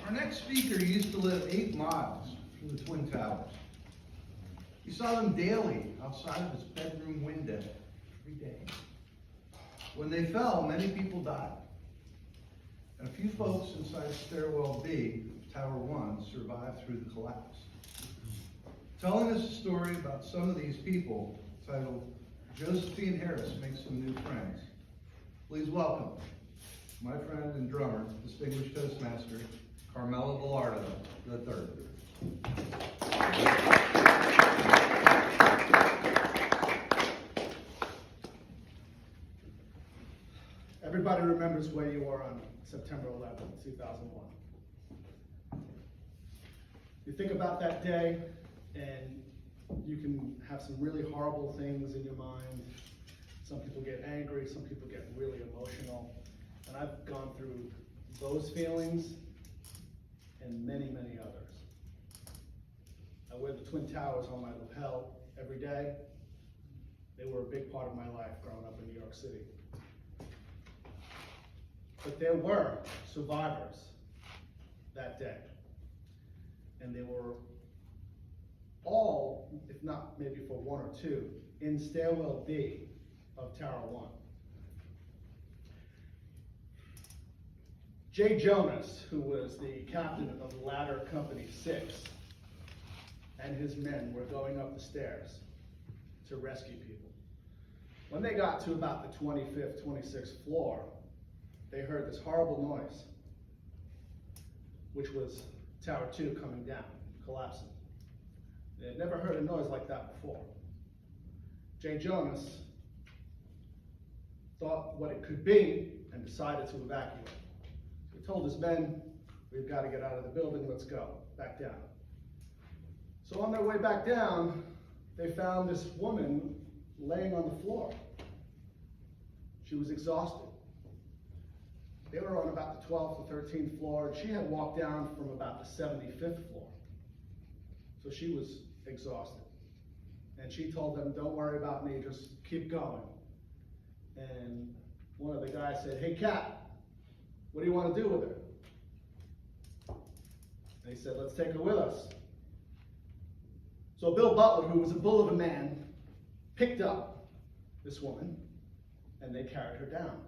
Our next speaker used to live 8 miles from the Twin Towers. He saw them daily outside of his bedroom window every day. When they fell, many people died. And a few folks inside stairwell B of Tower 1 survived through the collapse. Telling us a story about some of these people, titled Josephine Harris Makes Some New Friends. Please welcome my friend and drummer, distinguished Toastmaster, Carmelo Belardo III. Everybody remembers where you were on September 11th, 2001. You think about that day, and you can have some really horrible things in your mind. Some people get angry, some people get really emotional. And I've gone through those feelings and many, many others. I wear the Twin Towers on my lapel every day. They were a big part of my life growing up in New York City. But there were survivors that day. And they were all, if not maybe for one or two, in stairwell B of Tower 1. Jay Jonas, who was the captain of Ladder Company 6, and his men were going up the stairs to rescue people. When they got to about the 25th, 26th floor, they heard this horrible noise, which was Tower 2 coming down, collapsing. They had never heard a noise like that before. Jay Jonas thought what it could be and decided to evacuate. He told his men, "We've got to get out of the building, let's go, back down." So on their way back down, they found this woman laying on the floor. She was exhausted. They were on about the 12th or 13th floor, and she had walked down from about the 75th floor. So she was exhausted. And she told them, "Don't worry about me, just keep going." And one of the guys said, "Hey, Cat, what do you want to do with her?" And he said, "Let's take her with us." So Bill Butler, who was a bull of a man, picked up this woman, and they carried her down.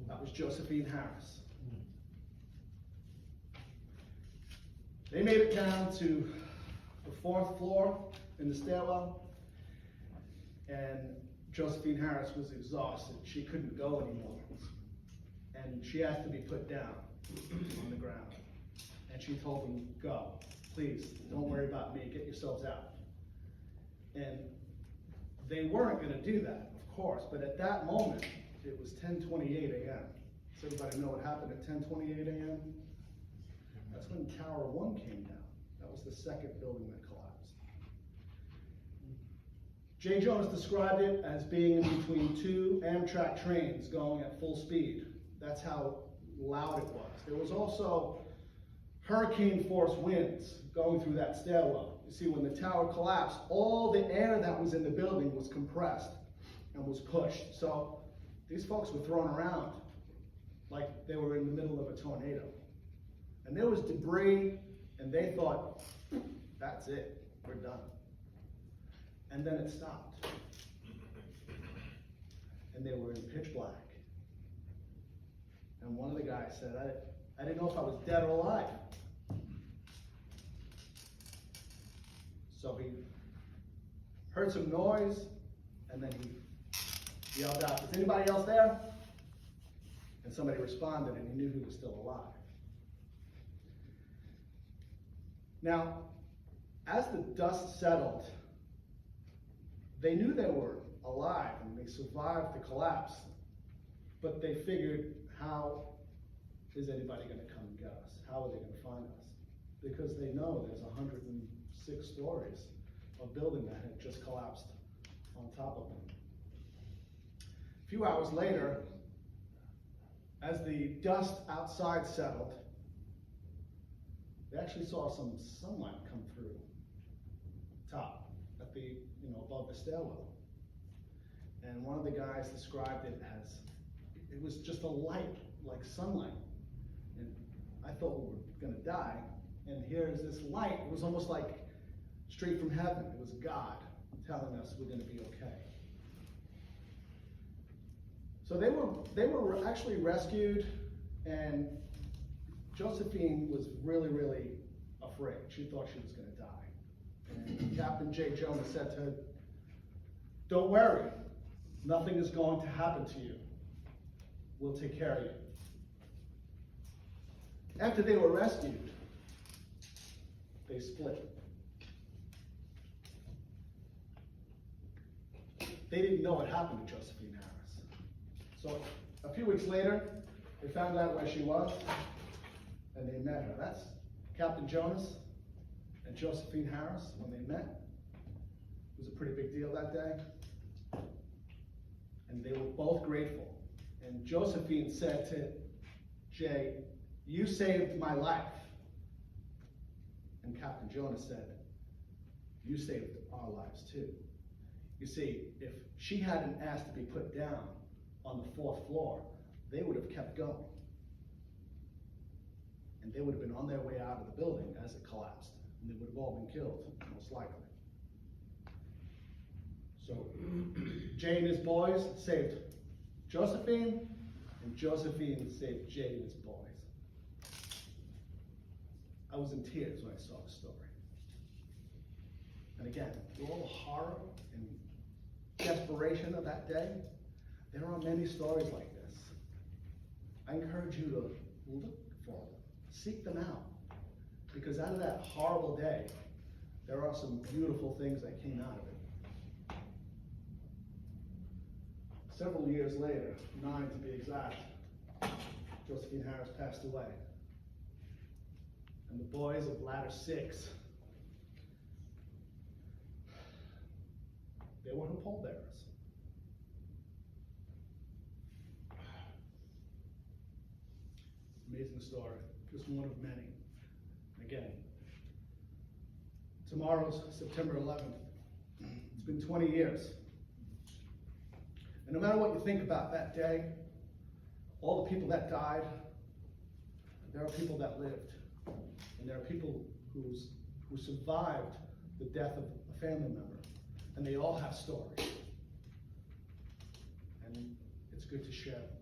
That was Josephine Harris. They made it down to the 4th floor in the stairwell, and Josephine Harris was exhausted. She couldn't go anymore. And she asked to be put down on the ground. And she told them, "Go, please, don't worry about me, get yourselves out." And they weren't going to do that, of course, but at that moment, it was 10:28 a.m. Does everybody know what happened at 10:28 a.m.? That's when Tower 1 came down. That was the second building that collapsed. Jay Jonas described it as being in between 2 Amtrak trains going at full speed. That's how loud it was. There was also hurricane force winds going through that stairwell. You see, when the tower collapsed, all the air that was in the building was compressed and was pushed. So these folks were thrown around like they were in the middle of a tornado. And there was debris, and they thought, "That's it, we're done." And then it stopped. And they were in pitch black. And one of the guys said, I didn't know if I was dead or alive. So he heard some noise, and then he yelled out, "Is anybody else there?" And somebody responded, and he knew he was still alive. Now, as the dust settled, they knew they were alive and they survived the collapse, but they figured, how is anybody going to come and get us? How are they going to find us? Because they know there's 106 stories of building that had just collapsed on top of them. A few hours later, as the dust outside settled, they actually saw some sunlight come through top at the, above the stairwell. And one of the guys described it as it was just a light, like sunlight. And I thought we were gonna die. And here's this light. It was almost like straight from heaven. It was God telling us we're gonna be okay. So they were actually rescued, and Josephine was really, really afraid. She thought she was gonna die. And Captain J. Jonas said to her, "Don't worry, nothing is going to happen to you. We'll take care of you." After they were rescued, they split. They didn't know what happened to Josephine Harris. So a few weeks later, they found out where she was, and they met her. That's Captain Jonas and Josephine Harris. When they met, it was a pretty big deal that day. And they were both grateful. And Josephine said to Jay, "You saved my life." And Captain Jonas said, "You saved our lives too." You see, if she hadn't asked to be put down on the 4th floor, they would have kept going. And they would have been on their way out of the building as it collapsed. And they would have all been killed, most likely. So Jay and his boys saved Josephine, and Josephine saved Jay and his boys. I was in tears when I saw the story. And again, through all the horror and desperation of that day, there are many stories like this. I encourage you to look for them, seek them out, because out of that horrible day, there are some beautiful things that came out of it. Several years later, 9 to be exact, Josephine Harris passed away. And the boys of Ladder 6, they were her pallbearers. Amazing story, just one of many. Again, tomorrow's September 11th. It's been 20 years. And no matter what you think about that day, all the people that died, there are people that lived. And there are people who survived the death of a family member. And they all have stories. And it's good to share them.